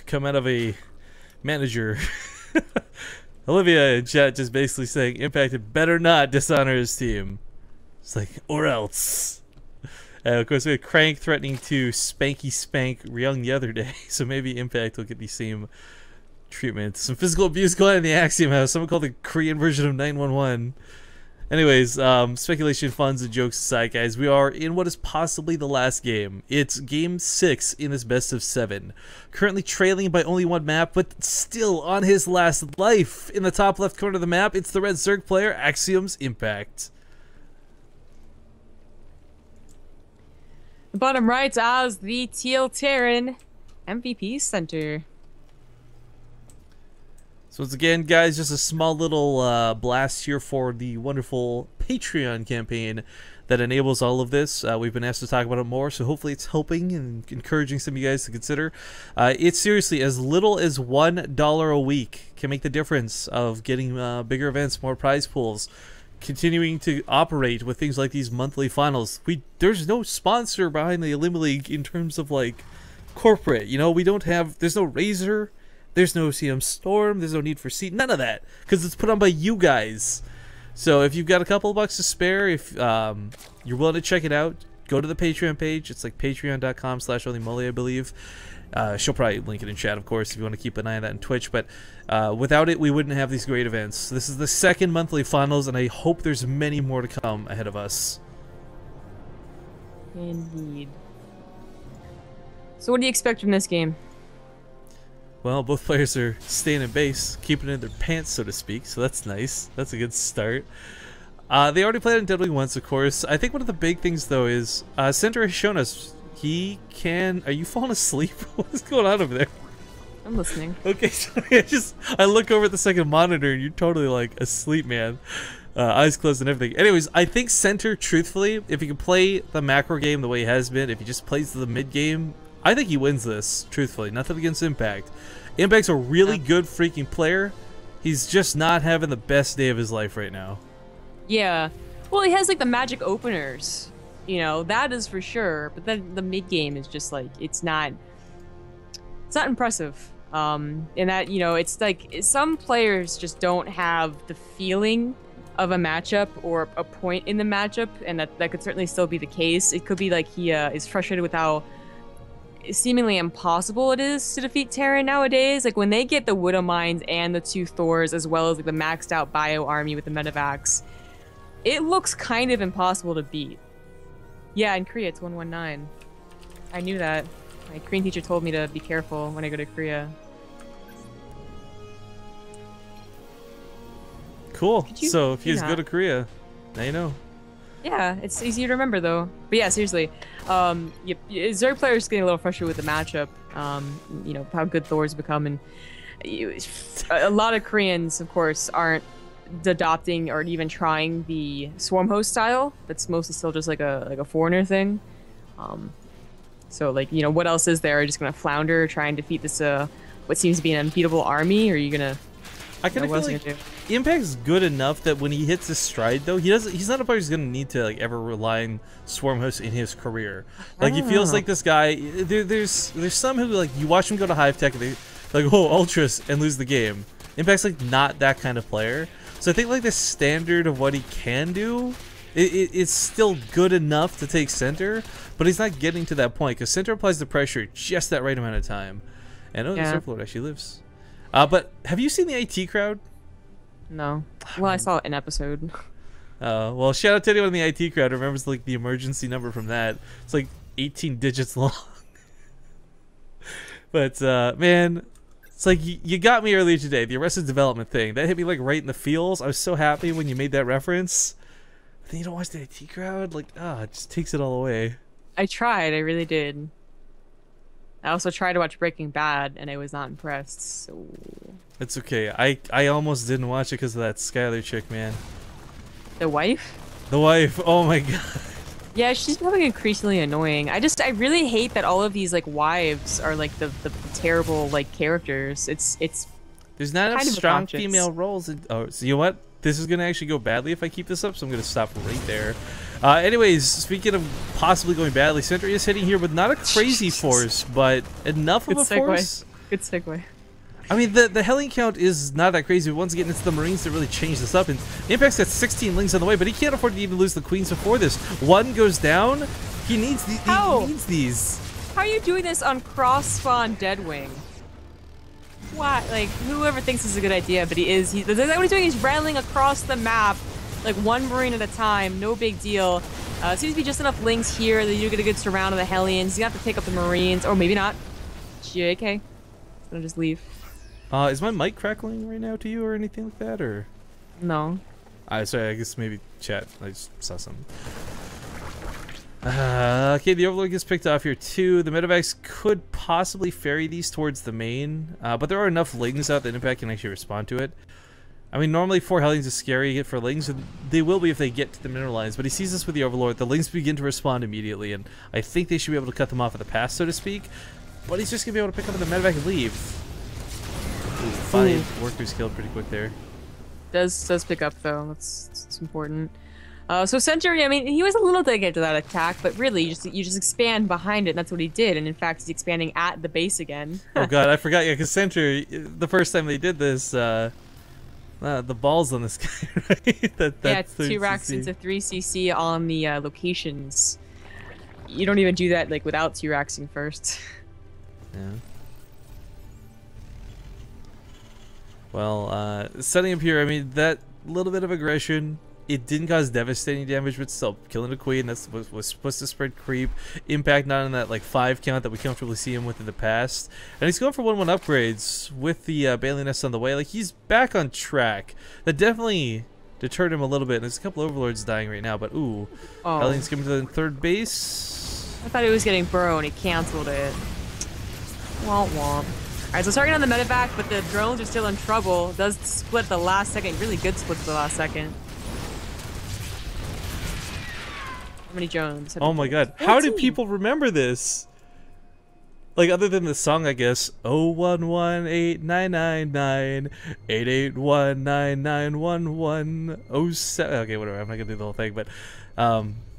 come out of a manager. Olivia in chat just basically saying Impact had better not dishonor his team. It's like, or else. Of course, we had Crank threatening to spanky spank Ryung the other day, so maybe Impact will get the same treatment. Some physical abuse going on in the Axiom House. Someone called the Korean version of 911. Anyways, speculation, funds, and jokes aside, guys, we are in what is possibly the last game. It's game 6 in this best of 7. Currently trailing by only 1 map, but still on his last life. In the top left corner of the map, it's the red Zerg player, Axiom's Impact. The bottom right as the Teal Terran MVP Center. So once again, guys, just a small little blast here for the wonderful Patreon campaign that enables all of this. We've been asked to talk about it more, so hopefully it's helping and encouraging some of you guys to consider. It's seriously as little as $1 a week can make the difference of getting bigger events, more prize pools, continuing to operate with things like these monthly finals. There's no sponsor behind the Elim League in terms of like corporate. You know, we don't have. There's no Razer. There's no CM Storm, there's no Need for Seed, none of that, because it's put on by you guys. So if you've got a couple of bucks to spare, if you're willing to check it out, go to the Patreon page. It's like patreon.com/onlymully, I believe. She'll probably link it in chat, of course, if you want to keep an eye on that on Twitch. But without it, we wouldn't have these great events. This is the 2nd monthly finals, and I hope there's many more to come ahead of us. Indeed. So what do you expect from this game? Well, both players are staying in base, keeping it in their pants, so to speak, so that's nice. That's a good start. They already played on Deadly once, of course. I think one of the big things, though, is Center has shown us he can... Are you falling asleep? What is going on over there? I'm listening. Okay, sorry, I look over at the second monitor, and you're totally, like, asleep, man. Eyes closed and everything. Anyways, I think Center, truthfully, if he can play the macro game the way he has been, if he just plays the mid game, I think he wins this, truthfully. Nothing against Impact. Impact's a really good freaking player. He's just not having the best day of his life right now. Yeah. Well, he has like the magic openers. You know, that is for sure. But then the mid game is just like it's not impressive. And that, you know, it's like some players just don't have the feeling of a matchup or a point in the matchup, and that could certainly still be the case. It could be like he is frustrated with how seemingly impossible it is to defeat Terran nowadays. Like when they get the Widow Mines and the 2 Thors, as well as like the maxed out bio army with the Medivacs, it looks kind of impossible to beat. Yeah, in Korea it's 119. I knew that. My Korean teacher told me to be careful when I go to Korea. Cool. So if you guys go to Korea, now you know. Yeah, it's easy to remember though. But yeah, seriously, Zerg players getting a little frustrated with the matchup. You know how good Thor's become, and a lot of Koreans, of course, aren't adopting or even trying the swarm host style. That's mostly still just like a foreigner thing. So like, you know, what else is there? Are you just gonna flounder, try and defeat this what seems to be an unbeatable army, or are you gonna? I kind of feel like Impact's good enough that when he hits his stride, though, he's not a player who's gonna need to like ever rely on swarm hosts in his career. Like he feels like this guy. There's some who like you watch him go to Hive Tech and they like Ultras and lose the game. Impact's like not that kind of player. So I think like the standard of what he can do, it's still good enough to take Center, but he's not getting to that point because Center applies the pressure just that right amount of time. And the Surf Lord actually lives. But have you seen the IT crowd? No. Well, I saw an episode. Well, shout out to anyone in the IT crowd who remembers like the emergency number from that. It's like 18 digits long. But man, it's like you got me earlier today. The Arrested Development thing that hit me like right in the feels. I was so happy when you made that reference. But then you don't watch the IT crowd, like it just takes it all away. I tried. I really did. I also tried to watch Breaking Bad, and I was not impressed, so... It's okay. I almost didn't watch it because of that Skylar chick, man. The wife? The wife. Oh my god. Yeah, she's becoming increasingly annoying. I really hate that all of these, like, wives are, like, the terrible, like, characters. It's There's not enough strong female roles. Oh, so you know what? This is going to actually go badly if I keep this up, so I'm going to stop right there. Anyways, speaking of possibly going badly, Center is hitting here with not a crazy force, but enough of a force Good segue. I mean, the Hellion count is not that crazy. Once again, it's the Marines that really change this up. And Impact's got 16 Lings on the way, but he can't afford to even lose the Queens before this. One goes down. He needs these. He needs these. How are you doing this on cross-spawn Deadwing? Why? Like, whoever thinks this is a good idea, but he is. What he's doing is rattling across the map, like one Marine at a time. No big deal. Seems to be just enough Lings here that you get a good surround of the Hellions. You have to take up the Marines, or maybe not. JK. I'm gonna just leave. Is my mic crackling right now to you or anything like that, or? No. Sorry, I guess maybe chat. I just saw something. Okay, the Overlord gets picked off here too. The medevacs could possibly ferry these towards the main, but there are enough Lings out that Impact can actually respond to it. I mean, normally 4 Hellions is scary for Lings, and they will be if they get to the mineral lines, but he sees this with the Overlord. The Lings begin to respond immediately, and I think they should be able to cut them off at the pass, so to speak. But he's just going to be able to pick up the medevac and leave. Ooh, 5 workers killed pretty quick there. Does pick up, though. That's important. So Centauri, I mean, he was a little dedicated to that attack, but really, you just expand behind it, and that's what he did. And in fact, he's expanding at the base again. Oh god, I forgot. Yeah, because Centauri, the first time they did this, the balls on this guy, right? Yeah, it's 2 racks into 3 CC on the locations. You don't even do that like without 2 racksing first. Yeah. Well, setting up here, I mean, that little bit of aggression, it didn't cause devastating damage, but still, killing a Queen, that's what was supposed to spread creep. Impact not in that, like, 5 count that we comfortably see him with in the past. And he's going for 1-1 upgrades with the Bailey Nest on the way. Like, he's back on track. That definitely deterred him a little bit. There's a couple Overlords dying right now, but ooh. Oh. Hellions coming to the 3rd base. I thought he was getting burrow and he canceled it. Womp womp. Alright, so starting on the medevac, but the drones are still in trouble. Does split the last second. Really good split the last second. How many drones? Oh my god. 14. How do people remember this? Like, other than the song, I guess. 01189998819911107. Okay, whatever. I'm not gonna do the whole thing, but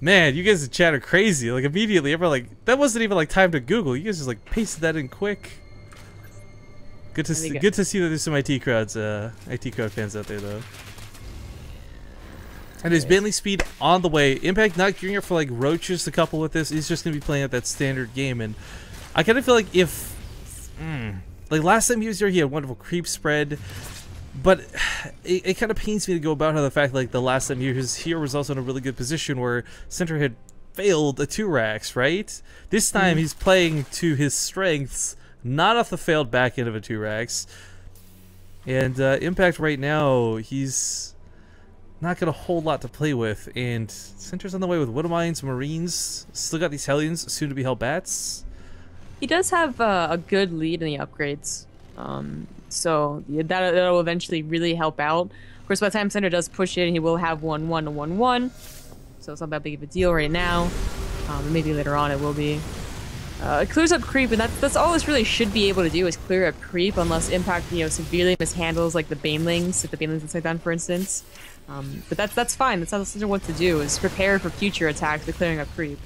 man, you guys in chat are crazy. Like, immediately, everyone like that wasn't even like time to Google. You guys just like pasted that in quick. Good to see that there's some IT crowd fans out there though. And there's Bailey speed on the way. Impact not gearing up for like roaches to couple with this. He's just gonna be playing at that standard game, and I kind of feel like if, like last time he was here, he had wonderful creep spread, but it kind of pains me to go about how the fact like the last time he was here was also in a really good position where Center had failed a 2 racks, right? This time he's playing to his strengths, not off the failed back end of a 2 racks. And Impact right now, he's not got a whole lot to play with, and Center's on the way with Widow Mines, Marines, still got these Hellions, soon to be Hellbats. He does have a good lead in the upgrades, so that'll eventually really help out. Of course, by the time Center does push in, he will have 1-1 to 1-1, so it's not that big of a deal right now. Maybe later on it will be. It clears up creep, and that's all this really should be able to do is clear up creep, unless Impact, you know, severely mishandles like the Banelings, if the Banelings inside down, for instance. But that's fine. That's how Center wants to do, is prepare for future attacks by clearing up creep.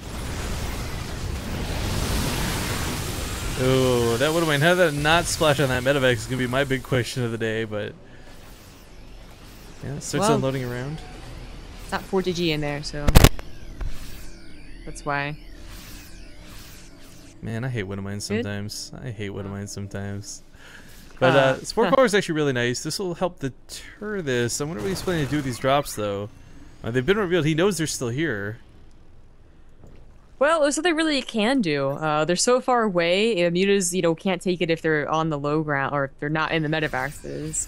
Oh, that would have been how that not splash on that medevac is gonna be my big question of the day, but yeah, starts unloading around. It's not 4GG in there, so that's why. Man, I hate Widow Mines sometimes. I hate Widow Mines sometimes. But Sport Power is actually really nice. This will help deter this. I wonder what he's planning to do with these drops, though. They've been revealed. He knows they're still here. Well, there's nothing really you can do. They're so far away. Mutas, you know, can't take it if they're on the low ground or if they're not in the medevacs.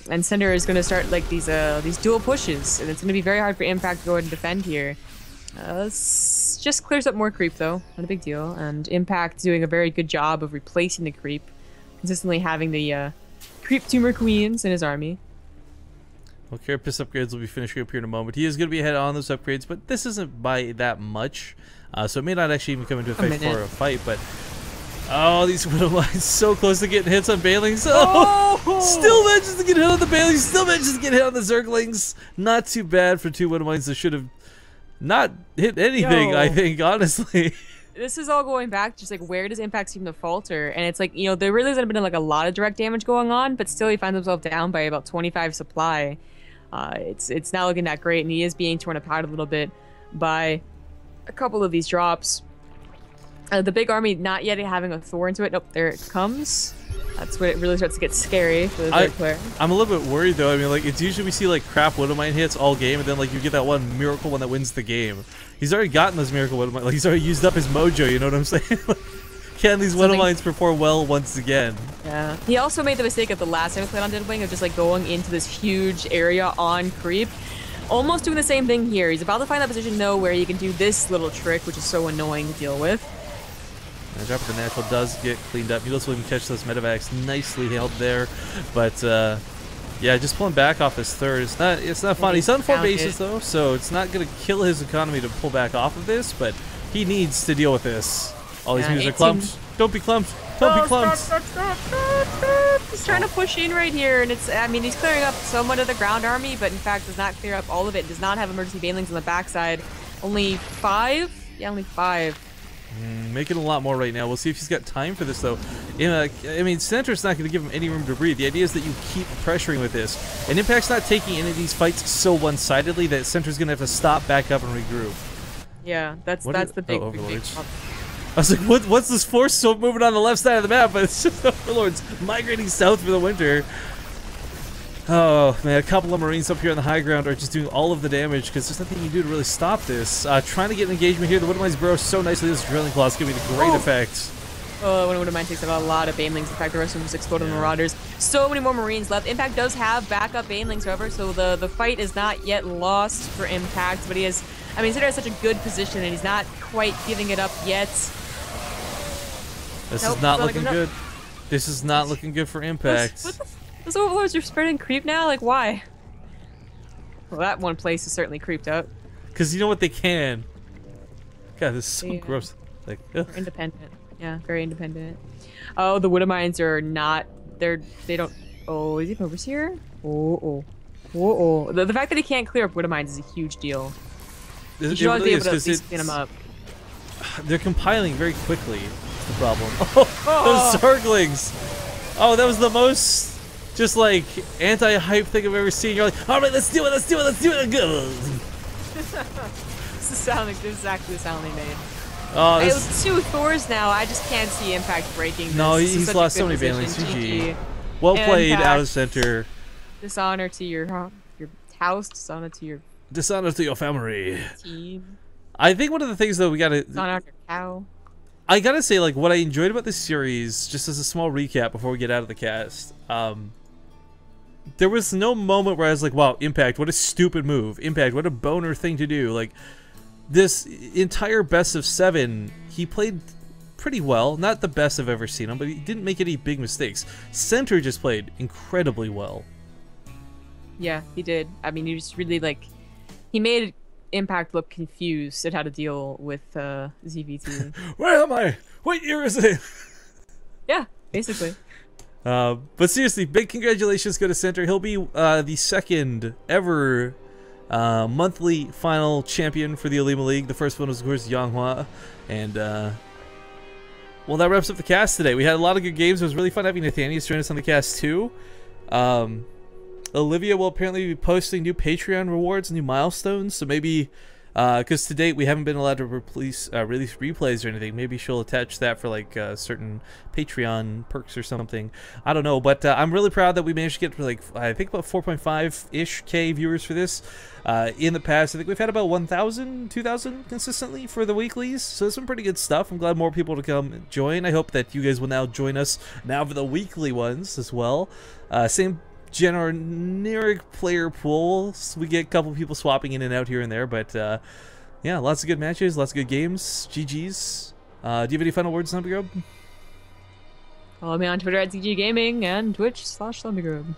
And Cinder is going to start like these dual pushes, and it's going to be very hard for Impact to go ahead and defend here. This just clears up more creep, though. Not a big deal. And Impact doing a very good job of replacing the creep, consistently having the creep tumor queens in his army. Well, Carapace upgrades will be finishing up here in a moment. He is going to be ahead on those upgrades, but this isn't by that much. So it may not actually even come into effect for a fight, but oh, these Widow Mines so close to getting hits on Bailings. Oh, still manages to get hit on the Bailings, still manages to get hit on the Zerglings. Not too bad for 2 Widow Mines that should have not hit anything, I think, honestly. this is all going back just like where does Impact seem to falter? And it's like, you know, there really hasn't been like a lot of direct damage going on, but still he finds himself down by about 25 supply. It's not looking that great, and he is being torn apart a little bit by a couple of these drops. The big army not yet having a Thor into it. Nope, there it comes. That's when it really starts to get scary for the third player. I'm a little bit worried though. I mean, like, it's usually we see like crap Widowmine hits all game, and then like you get that one miracle one that wins the game. He's already gotten those miracle Widowmine. Like, he's already used up his mojo. You know what I'm saying? Can these Widowmines perform well once again? Yeah. He also made the mistake of the last time he played on Deadwing of just like going into this huge area on creep. Almost doing the same thing here. He's about to find that position though where he can do this little trick, which is so annoying to deal with. The drop of the natural does get cleaned up. Needless will catch those medevacs nicely held there, but yeah, just pulling back off his third. It's not fun. He's on 4 bases though, so it's not gonna kill his economy to pull back off of this, but he needs to deal with this. All these moves are clumped. Don't be clumped. Don't be clumped. He's trying to push in right here, and it's, I mean, he's clearing up somewhat of the ground army, but in fact does not clear up all of it. Does not have emergency banelings on the backside. Only 5? Yeah, only 5. Making a lot more right now. We'll see if he's got time for this, though. I mean, Center's not going to give him any room to breathe. The idea is that you keep pressuring with this. And Impact's not taking any of these fights so one-sidedly that Center's going to have to stop, back up, and regroup. Yeah, that's the big problem. I was like, what's this force so moving on the left side of the map? But it's just Overlords migrating south for the winter. Oh, man, a couple of Marines up here on the high ground are just doing all of the damage because there's nothing you can do to really stop this. Trying to get an engagement here. The Widowmines burrow so nicely. This Drilling Claw is giving me the great effect. Oh, when Widowmine takes out a lot of Banelings. In fact, the rest of them just explode on Marauders. So many more Marines left. Impact does have backup Banelings, however, so the fight is not yet lost for Impact, but he is, I mean, Cinder has such a good position, and he's not quite giving it up yet. This is not looking good. This is not looking good for Impact. Those Overlords are spreading creep now? Like, why? Well, that one place is certainly creeped out. Because you know what they can. God, this is so gross. Like, independent. Yeah, very independent. Oh, the Widowmines are not. They don't. Oh, is he Overseer? Oh. The fact that he can't clear up Widowmines is a huge deal. You should always be able to at least clean them up. They're compiling very quickly. That's the problem. Oh, those Zerglings. Oh, that was the most just like anti-hype thing I've ever seen. You're like, all right, let's do it. Let's do it. Let's do it. This is exactly the sound they made. Oh, it was 2 Thors now. I just can't see Impact breaking this. No, he's lost so many Banelings. GG. Well played, out of center. Dishonor to your house. Dishonor to your family. Team. I think one of the things though we gotta. Dishonor to your cow. I gotta say, like, what I enjoyed about this series, just as a small recap before we get out of the cast, there was no moment where I was like, wow, Impact, what a stupid move. Impact, what a boner thing to do. Like, this entire best of 7, he played pretty well. Not the best I've ever seen him, but he didn't make any big mistakes. Center just played incredibly well. Yeah, he did. I mean, he just really, like, he made Impact look confused at how to deal with ZVT. Where am I? What year is it? Yeah, basically. But seriously, big congratulations go to Center. He'll be the second ever monthly final champion for the Alima League. The first one was, of course, Yanghua. And, well, that wraps up the cast today. We had a lot of good games. It was really fun having Nathanius join us on the cast, too. Olivia will apparently be posting new Patreon rewards, new milestones, so maybe, because to date we haven't been allowed to release replays or anything, maybe she'll attach that for like certain Patreon perks or something. I don't know, but I'm really proud that we managed to get like, I think about 4.5-ish K viewers for this. In the past, I think we've had about 1,000, 2,000 consistently for the weeklies, so it's some pretty good stuff. I'm glad more people to come join. I hope that you guys will now join us now for the weekly ones as well. Same generic player pools. We get a couple people swapping in and out here and there, but yeah, lots of good matches, lots of good games. GG's. Do you have any final words, Zombie Follow me on Twitter at ZG Gaming and Twitch/ZombieGrub.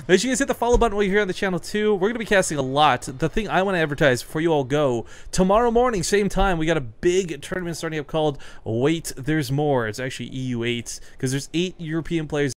Make sure you guys hit the follow button while you're here on the channel too. We're going to be casting a lot. The thing I want to advertise before you all go, tomorrow morning, same time, we got a big tournament starting up called Wait, There's More. It's actually EU8 because there's 8 European players